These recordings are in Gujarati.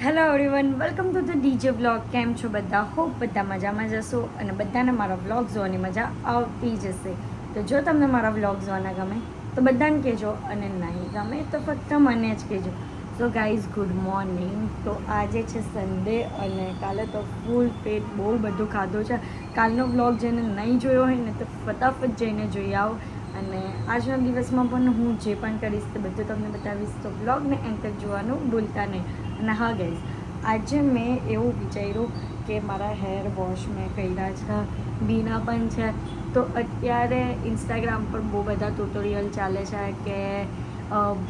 Hello everyone, welcome to the DJ vlog. કેમ છો બધા? હોપ બધા મજામાં જશો અને બધાને મારા વ્લોગ જોવાની મજા આવતી જશે. તો જો તમને મારા વ્લોગ જોવાના ગમે તો બધાને કહેજો, અને નહીં ગમે તો ફક્ત મને જ કહેજો. So guys, good morning. તો આજે છે સન્ડે અને કાલે તો ફૂલ પેટ બહુ બધું ખાધું છે. કાલનો વ્લોગ જેને નહીં જોયો હોય ને તો ફટાફટ જઈને જોઈ આવો. અને આજના દિવસમાં પણ હું જે પણ કરીશ તે બધું તમને બતાવીશ. તો વ્લોગને એન્ડ તક જોવાનું ભૂલતા નહીં. અને હા ગાઈઝ, આજે મેં એવું વિચાર્યું કે મારા હેર વોશ મેં કર્યા છે, બીના પણ છે. તો અત્યારે ઇન્સ્ટાગ્રામ પર બહુ બધા ટ્યુટોરિયલ ચાલે છે કે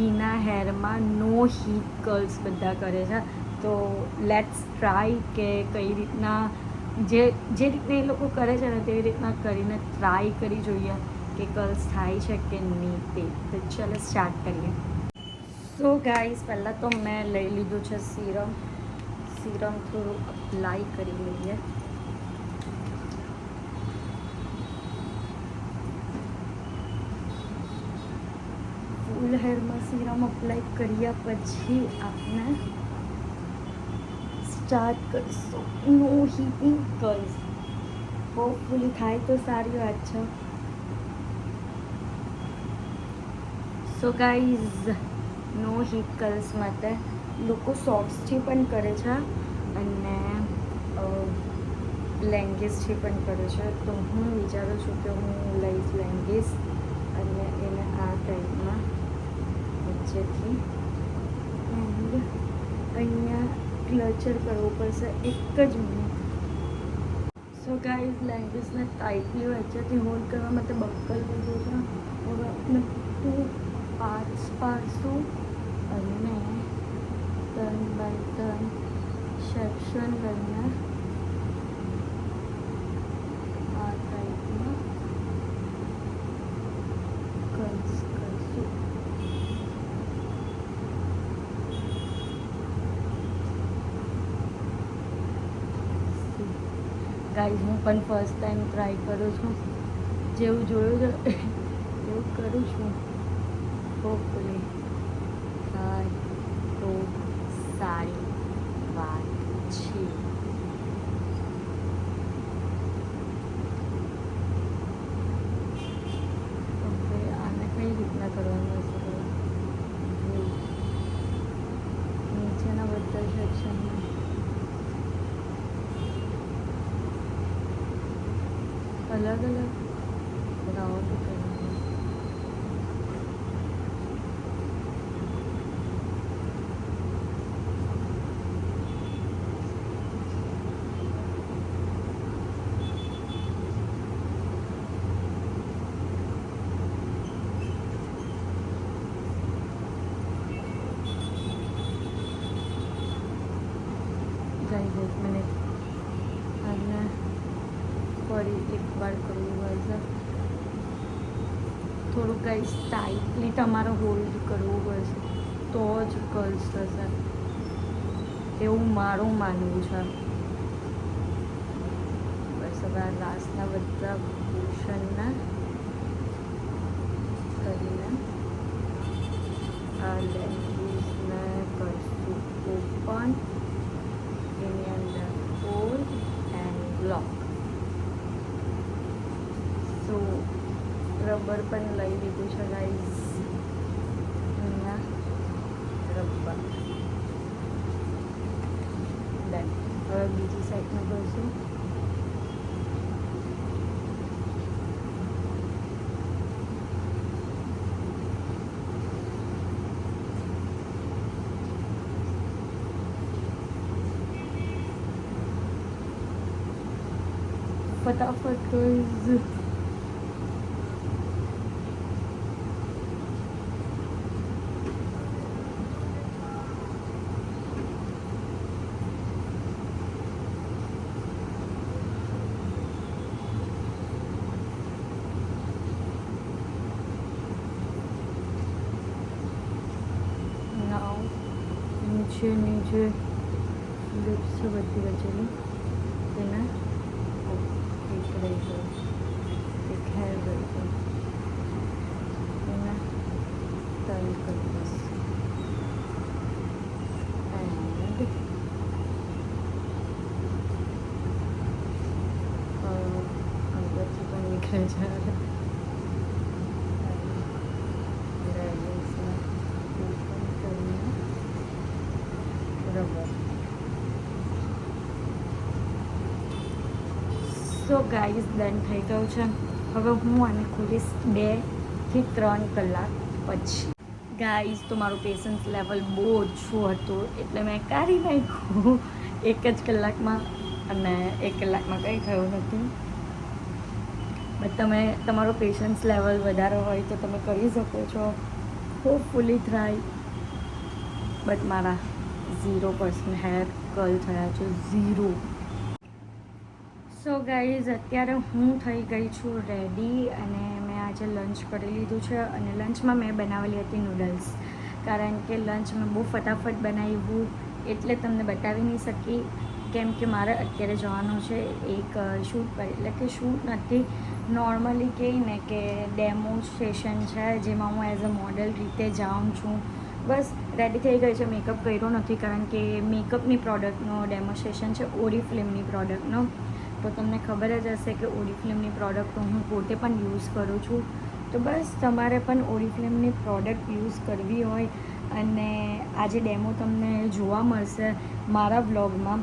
બીના હેરમાં નો હીટ કર્લ્સ બધા કરે છે. તો લેટ્સ ટ્રાય કે કઈ રીતના જે રીતના એ લોકો કરે છે ને તેવી રીતના કરીને ટ્રાય કરી જોઈએ કે કર્લ્સ થાય છે કે નહીં તે. તો ચાલો સ્ટાર્ટ કરીએ. સો ગાઈઝ, પહેલાં તો મેં લઈ લીધું છે સીરમ થોડું અપ્લાય કરી લઈએ. ફૂલ હેરમાં સીરમ અપ્લાય કર્યા પછી આપણે સ્ટાર્ટ કરીશું નો હીટિંગ કર્લ્સ. હોપફુલી થાય તો સારી વાત છે. સો ગાઈઝ, નો હીટ કર્લ્સ માટે લોકો સોક્સથી પણ કરે છે અને લેંગીસથી પણ કરે છે. તો હું વિચારું છું કે હું લઈશ લેંગીસ અને એને આ ટાઈપમાં વચ્ચેથી એન્ડ અહીંયા ક્લચર કરવું પડશે એક જ મિનિટ. સો ગાઈઝ, લેંગીસને ટાઈટલી વચ્ચેથી હોલ્ડ કરવા માટે બક્કલ લીધું છે. હવે આપણે ટુ પાર્ટ્સ પાડશું અને ટર્ન બાય ટર્ન સેક્શન લઈને આ ટાઈપમાં કર્લ્સ કરશું. ગાઈઝ, હું પણ ફર્સ્ટ ટાઈમ ટ્રાય કરું છું. જેવું જોયું છે એવું કરું છું. હોપફુલી થાય તો સારી વાત છે. હવે આને કઈ રીતના કરવાનું હશે? નીચેના બધા સેક્શનમાં અલગ અલગ રાઉન્ડ કરવાનું. ગાઈઝ, એક મિનિટ, અને ફરી એકવાર કરવું પડશે. થોડુંક ગાઈઝ ટાઈટલી તમારે હોલ્ડ કરવું પડશે તો જ કર્લ્સ થશે, એવું મારું માનવું છે. બસ હવે આ લાસ્ટના બધા પોર્શનને કરીને આ લેંગીસને કરશું ઓપન, એની અંદર હોલ્ડ એન્ડ બ્લોક. સો રબર પણ લઈ લીધું છે ગાઈઝ. અહીંયા રબર ડન. હવે બીજી સાઈડનું કરશું. ફટાફટ ગાઈઝ. નીચે લિપ્સ બધી બચેલી તેને એક રહી ગયું, એક હેર રહી ગયું, એને ટર્ન કરી દઈશું. એન્ડ ગાઈઝ ડન થઈ ગયું છે. હવે હું આને ખોલીશ 2 થી 3 કલાક પછી. ગાઈઝ તો મારું પેશન્સ લેવલ બહુ ઓછું હતું એટલે મેં કાઢી નાખ્યું 1 જ કલાકમાં, અને 1 કલાકમાં કંઈ થયું નથી. બટ તમે તમારો પેશન્સ લેવલ વધારે હોય તો તમે કરી શકો છો, હોપફુલી ટ્રાય. બટ મારા 0% હેર કર્લ થયા છે, 0. સો ગાઈઝ અત્યારે હું થઈ ગઈ છું રેડી, અને મેં આજે લંચ કરી લીધું છે. અને લંચમાં મેં બનાવેલી હતી નૂડલ્સ, કારણ કે લંચ મેં બહુ ફટાફટ બનાવ્યું એટલે તમને બતાવી નહીં શકી, કેમ કે મારે અત્યારે જવાનું છે એક શૂટ પર. એટલે કે શૂટ નથી, નોર્મલી કહીને કે ડેમો સેશન છે જેમાં હું એઝ અ મોડલ રીતે જાઉં છું. બસ રેડી થઈ ગઈ છે, મેકઅપ કર્યો નથી કારણ કે મેકઅપની પ્રોડક્ટનો ડેમોન્સ્ટ્રેશન છે, ઓરિફ્લેમની પ્રોડક્ટનો. તો તમને ખબર જ હશે કે ઓરિફ્લેમની પ્રોડક્ટ હું પોતે પણ યુઝ કરું છું. તો બસ તમારે પણ ઓરિફ્લેમની પ્રોડક્ટ યુઝ કરવી હોય અને આજે ડેમો તમને જોવા મળશે મારા વ્લોગમાં,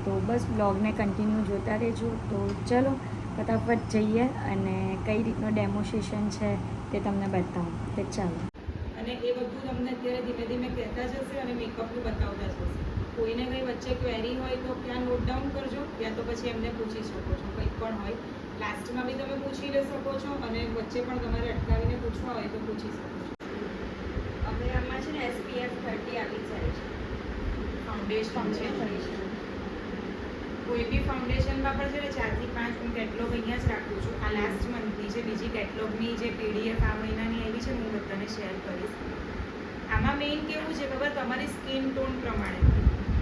તો બસ વ્લોગને કન્ટિન્યુ જોતા રહેજો. તો ચલો ફટાફટ જઈએ અને કઈ રીતનો ડેમોન્સ્ટ્રેશન છે તે તમને બતાવું. તો ચાલો. અને એ બધું તમને અત્યારે ધીમે ધીમે કહેતા જશે અને મેકઅપનું બતાવતા જશે. કોઈને કંઈ વચ્ચે ક્વેરી હોય તો ત્યાં નોટ ડાઉન કરજો, યા તો પછી એમને પૂછી શકો છો, કંઈ પણ હોય. લાસ્ટમાં બી તમે પૂછી લઈ શકો છો અને વચ્ચે પણ તમારે અટકાવીને પૂછવા હોય તો પૂછી શકો છો. હવે આમાં છે ને SPF 30 આવી જાય છે. ફાઉન્ડેશન છે, કોઈ બી ફાઉન્ડેશનમાં પણ છે ને 4 થી 5 હું કેટલોગ અહીંયા જ રાખું છું. આ લાસ્ટ મંથની છે, બીજી કેટલોગની જે PDF આ મહિનાની આવી છે હું બધાને શેર કરીશ. આમાં મેઇન કેવું છે ખબર, તમારી સ્કિન ટોન પ્રમાણે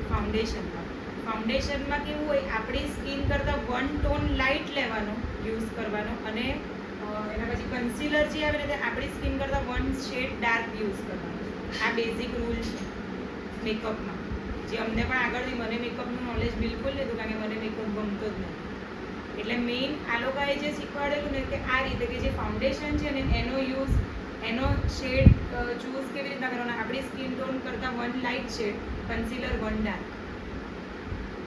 ફાઉન્ડેશનમાં કેવું હોય, આપણી સ્કિન કરતાં 1 ટોન લાઇટ લેવાનો યુઝ કરવાનો, અને એના પછી કન્સીલર જે આવે ને તે આપણી સ્કિન કરતાં 1 શેડ ડાર્ક યુઝ કરવાનો. આ બેઝિક રૂલ છે મેકઅપમાં, જે અમને પણ આગળથી, મને મેકઅપનું નોલેજ બિલકુલ નહોતું કારણ કે મને મેકઅપ ગમતો જ નથી. એટલે મેઇન આ લોકોએ જે શીખવાડેલું ને કે આ રીતે કે જે ફાઉન્ડેશન છે ને એનો યુઝ, એનો શેડ ચૂઝ કેવી રીતના કરવાનો, આપણી સ્કિન ટોન કરતાં 1 લાઇટ શેડ, કન્સીલર 1 ડાર્ક.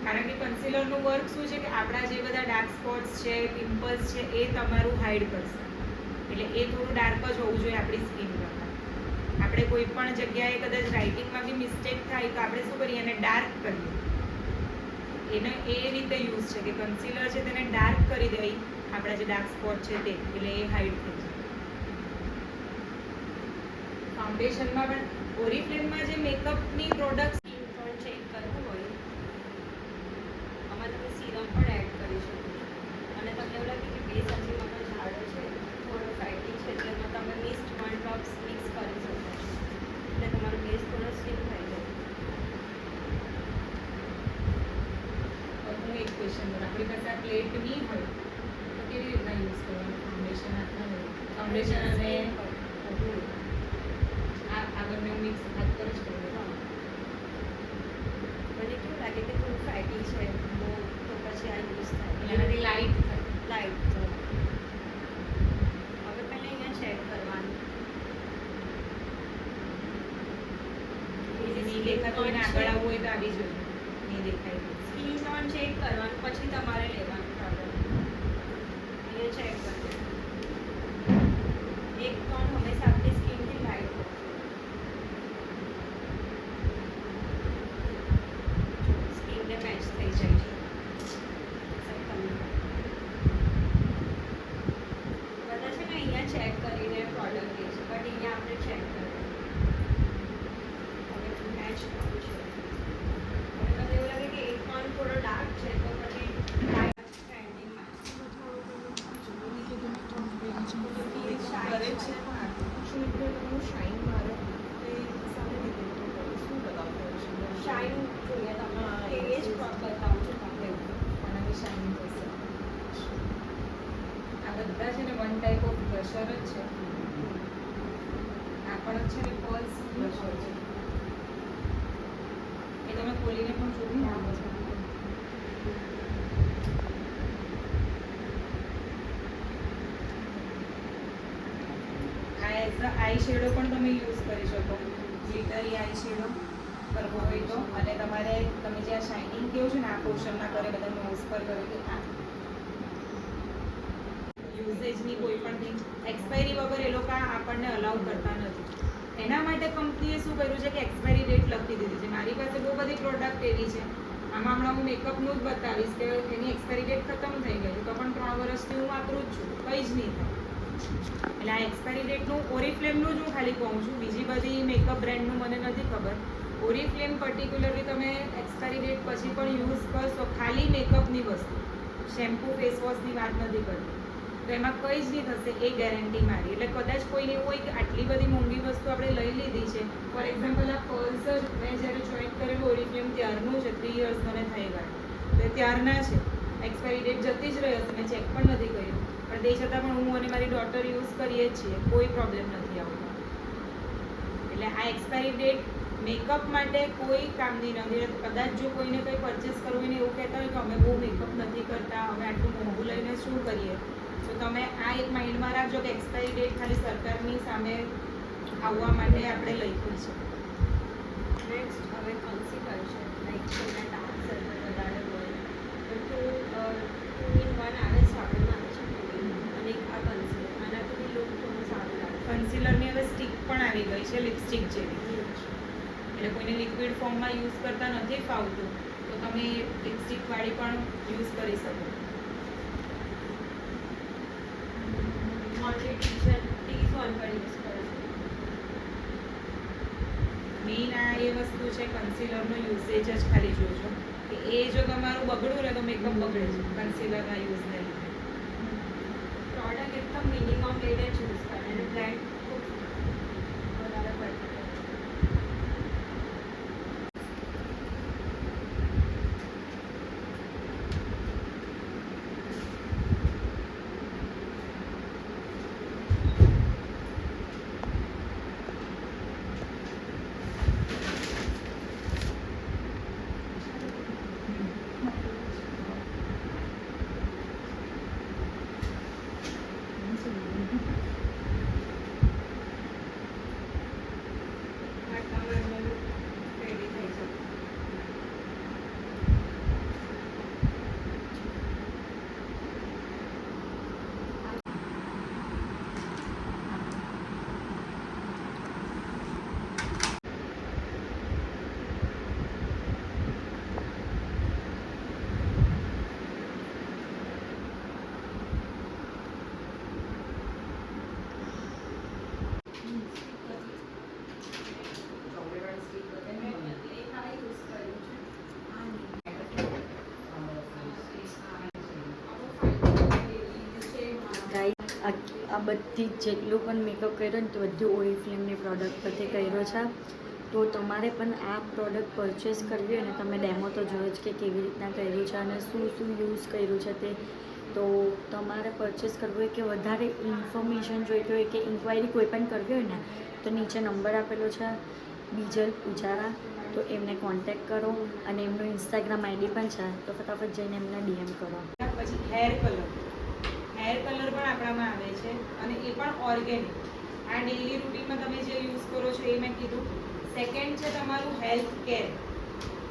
કારણ કે કન્સીલરનું વર્ક શું છે કે આપણા જે બધા ડાર્ક સ્પોટ્સ છે, પિમ્પલ્સ છે એ તમારું હાઇડ કરશે. એટલે એ થોડું ડાર્ક જ હોવું જોઈએ આપણી સ્કિન કરતાં. આપણે કોઈ પણ જગ્યાએ કદાચ રાઇટિંગમાં બી મિસ્ટેક થાય તો આપણે શું કરીએ, એને ડાર્ક કરીએ. એને એ રીતે યુઝ છે કે કન્સીલર છે તેને ડાર્ક કરી દે આપણા જે ડાર્ક સ્પોટ છે તે, એટલે એ હાઇડ થઈ જાય. ફાઉન્ડેશનમાં પણ ઓરિફ્લેમમાં જે મેકઅપની પ્રોડક્ટ્સ સ્કિન ટોન ચેક કરવું હોય આમાં તમે સીરમ પણ એડ કરી શકો છો. અને તમને એવું લાગે કે બેઝ હજી મારો જાડો છે, થોડો ફેટી છે, તેમાં તમે મિસ્ટ 1 ડ્રોપ્સ મિક્સ કરી શકો છો, એટલે તમારો બેઝ થોડો સ્ટીમ થઈ જાય. હું એક ક્વેશ્ચન કરું, આપણી પાસે આ પ્લેટ નહીં હોય તો કેવી રીતના યુઝ કરવાનું ફાઉન્ડેશન હાથમાં હોય? ફાઉન્ડેશન અને આ બંને મિક્સ હાથ પર જ કરી દેવાનું. મને કેવું લાગે કે થોડું ફેટી છે બહુ, તો પછી આ યુઝ થાય, એનાથી લાઇટ થાય. લાઇટ. હવે પહેલાં અહીંયા ચેક કરવાનું નહીં દેખાતું હોય ને આગળ આવવું હોય તો આવી જોઈએ, નહીં દેખાય તો. સ્કિન ટોન ચેક કરવાનું, પછી તમારે લેવાનું પ્રોડક્ટ. અહીંયા ચેક કરવાનું, એક ટોન હંમેશા આપણી સ્કિનથી લાઇટ હોય, સ્કિનને મેચ થઈ જાય છે. બધા છે ને અહીંયા ચેક કરીને પ્રોડક્ટ લે છે, બટ અહીંયા આપણે ચેક કરવાનું હવે મેચ થયું છે. હવે તમને એવું લાગે કે એક ટોન થોડો ડાર્ક છે તો પછી લાઇટ ટ્રેન્ડિંગમાં શાઇન મારે એ સારી રીતે શું બતાવતો હશે? શાઇન જોઈએ તમે, એ જ બતાવું છું તમને. આનાથી શાઇન થશે. આ બધા છે ને 1 ટાઈપ ઓફ બ્રશર જ છે. આ પણ છે ને પલ્સ બ્રશર છે, એ તમે ખોલીને પણ જોયું આવે છે. આ એઝ અ આઈ શેડો પણ તમે યુઝ કરી શકો, ગ્લિટરી આઈ શેડો કરવો હોય તો. અને તમારે તમે જે આ શાઇનિંગ કહો છો ને આ પોર્શનમાં કરે, બધા નોઝ પર કરે કે આ યુસેજની કોઈ પણ થિંગ એક્સપાયરી વગર એ લોકો આપણને અલાઉ કરતા નથી. એના માટે કંપનીએ શું કર્યું છે કે એક્સપાયરી ડેટ લખી દીધી છે. મારી પાસે બહુ બધી પ્રોડક્ટ એવી છે, આમાં હમણાં હું મેકઅપનું જ બતાવીશ કે એની એક્સપાયરી ડેટ ખતમ થઈ ગઈ છે તો પણ 3 વર્ષથી હું વાપરું જ છું, કંઈ જ નહીં થાય. એટલે આ એક્સપાયરી ડેટનું ઓરિફ્લેમનું જ હું ખાલી કહું છું, બીજી બધી મેકઅપ બ્રાન્ડનું મને નથી ખબર. ઓરિફ્લેમ પર્ટિક્યુલરલી તમે એક્સપાયરી ડેટ પછી પણ યુઝ કરશો, ખાલી મેકઅપની વસ્તુ, શેમ્પૂ ફેસ વોશની વાત નથી કરતી, તો એમાં કંઈ જ નહીં થશે, એ ગેરંટી મારી. એટલે કદાચ કોઈને એવું હોય કે આટલી બધી મોંઘી વસ્તુ આપણે લઈ લીધી છે, ફોર એક્ઝામ્પલ આ પર્સ જ મેં જ્યારે જોઈન કરેલું ઓરિફ્લેમ ત્યારનું છે, 3 યર્સ મને થઈ ગયા, તો ત્યારના છે, એક્સપાયરી ડેટ જતી જ રહી હશે, મેં ચેક પણ નથી કર્યું, પણ તે છતાં પણ હું અને મારી ડોટર યુઝ કરીએ જ છીએ, કોઈ પ્રોબ્લેમ નથી આવતો. એટલે આ એક્સપાયરી ડેટ મેકઅપ માટે કોઈ કામની નથી. કદાચ જો કોઈને કંઈ પરચેસ કરવું હોય ને એવું કહેતા હોય કે અમે બહુ મેકઅપ નથી કરતા, અમે આટલું મોંઘું લઈને શું કરીએ, તો તમે આ એક માઇન્ડમાં રાખજો કે એક્સપાયરી ડેટ ખાલી સરકારની સામે આવવા માટે આપણે લખ્યું છે. નેક્સ્ટ હવે કન્સીલર છે, લાઈક કોઈના ડાર્ક સર્કલ વધારે હોય તો 2 in 1 આવે છે, આપણને આવે છે 2 in 1, અને એક આ કન્સીલર, આનાથી બી લુક થોડું સારું લાગે. કન્સીલરની હવે સ્ટિક પણ આવી ગઈ છે, લિપસ્ટિક જેવી, એટલે કોઈને લિક્વિડ ફોર્મમાં યુઝ કરતા નથી ફાવતું તો તમે લિપસ્ટિક વાળી પણ યુઝ કરી શકો. ઓલરેડી T1 પર યુઝ કરે છે. મેઇન આ એ વસ્તુ છે, કન્સીલરનો યુઝેજ જ ખાલી જોજો કે એ જો તમારું બગડું ને તો મેકઅપ બગડે છે કન્સીલરના યુઝને લીધે. પ્રોડક્ટ એકદમ મિનિમમ લઈને ચૂઝ કરે અને બ્રાન્ડ ખૂબ વધારે પડતી. આ બધી જેટલું પણ મેકઅપ કર્યો ને તો બધું ઓરિફ્લેમની પ્રોડક્ટ પરથી કર્યો છે. તો તમારે પણ આ પ્રોડક્ટ પરચેસ કરવી હોય ને તમે ડેમો તો જોયો જ કે કેવી રીતના કર્યું છે અને શું શું યુઝ કર્યું છે તે. તો તમારે પરચેસ કરવું હોય કે વધારે ઇન્ફોર્મેશન જોઈતી હોય કે ઇન્ક્વાયરી કોઈ પણ કરવી હોય ને તો નીચે નંબર આપેલો છે બીજલ પૂજારા, તો એમને કોન્ટેક્ટ કરો અને એમનું ઇન્સ્ટાગ્રામ આઈડી પણ છે, તો ફટાફટ જઈને એમને ડીએમ કરો. પછી હેર કલર પણ આપણામાં આવે છે અને એ પણ ઓર્ગેનિક. આ ડેઇલી રૂટીનમાં તમે જે યુઝ કરો છો એ મેં કીધું. સેકન્ડ છે તમારું હેલ્થ કેર.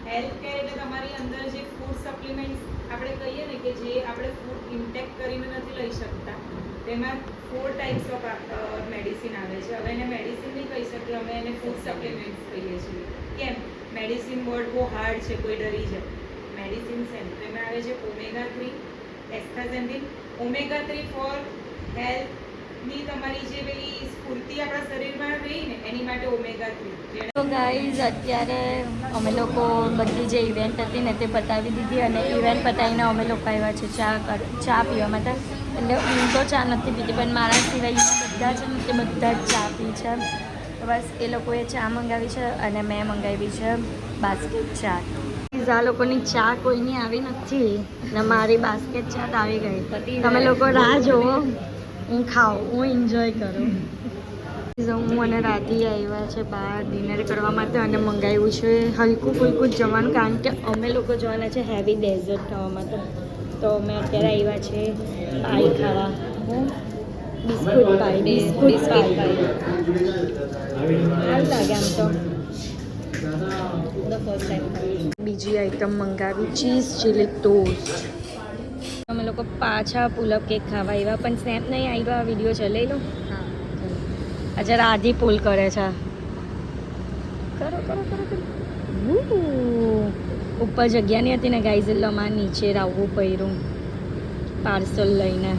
હેલ્થ કેર એટલે તમારી અંદર જે ફૂડ સપ્લિમેન્ટ્સ આપણે કહીએ ને કે જે આપણે ફૂડ ઇન્ટેક કરીને નથી લઈ શકતા, તેમાં 4 ટાઈપ્સ ઓફ મેડિસિન આવે છે. હવે એને મેડિસિન નહીં કહી શકીએ, અમે એને ફૂડ સપ્લિમેન્ટ્સ કહીએ છીએ. કેમ? મેડિસિન વર્ડ બહુ હાર્ડ છે, કોઈ ડરી જાય. મેડિસિન છે તો એમાં આવે છે omega-3, એસ્ટાઝેન્ડિન. omega-3 ફોર હેલ્થની તમારી જે પેલી સ્ફૂર્તિ આપણા શરીરમાં રહી ને એની માટે omega-3. તો ગાઈઝ અત્યારે અમે લોકો બધી જે ઇવેન્ટ હતી ને તે પતાવી દીધી અને ઇવેન્ટ પતાવીને અમે લોકો આવ્યા છે ચા પીવા માટે. એટલે હું તો ચા નથી પીતી પણ મારા સિવાય બધા છે ને તે બધા જ ચા પી છે. તો બસ એ લોકોએ ચા મંગાવી છે અને મેં મંગાવી છે બાસ્કેટ ચા. આ લોકોની ચા કોઈની આવી નથી ને મારી બાસ્કેટ ચાટ આવી ગઈ. તમે લોકો રાહ જોવો, હું ખાઉં, હું એન્જોય કરું. હું અને રાધી આવ્યા છે બહાર ડિનર કરવા માટે અને મંગાવ્યું છે હલકું ફૂલકું જ જમવાનું, કારણ કે અમે લોકો જવાના છે હેવી ડેઝર્ટ ખાવા માટે. તો અમે અત્યારે આવ્યા છે પાઈ ખાવા. બિસ્કુટ પાઈ. સારું લાગે આમ તો. બીજી આઈટમ મંગાવી ચીઝ ચીલી ટોસ્ટ. અમે લોકો પાછા પુલઅપ કેક ખાવા આવ્યા પણ સ્નેપ નહીં આવ્યા વિડીયો છે લઈ લો હા આજે રાધી પુલ કરે છે કરો કરો કરો કરો ઉપર જગ્યા નહીં હતી ને ગાઈઝ એટલે અમારે નીચે આવવું પડ્યું પાર્સલ લઈને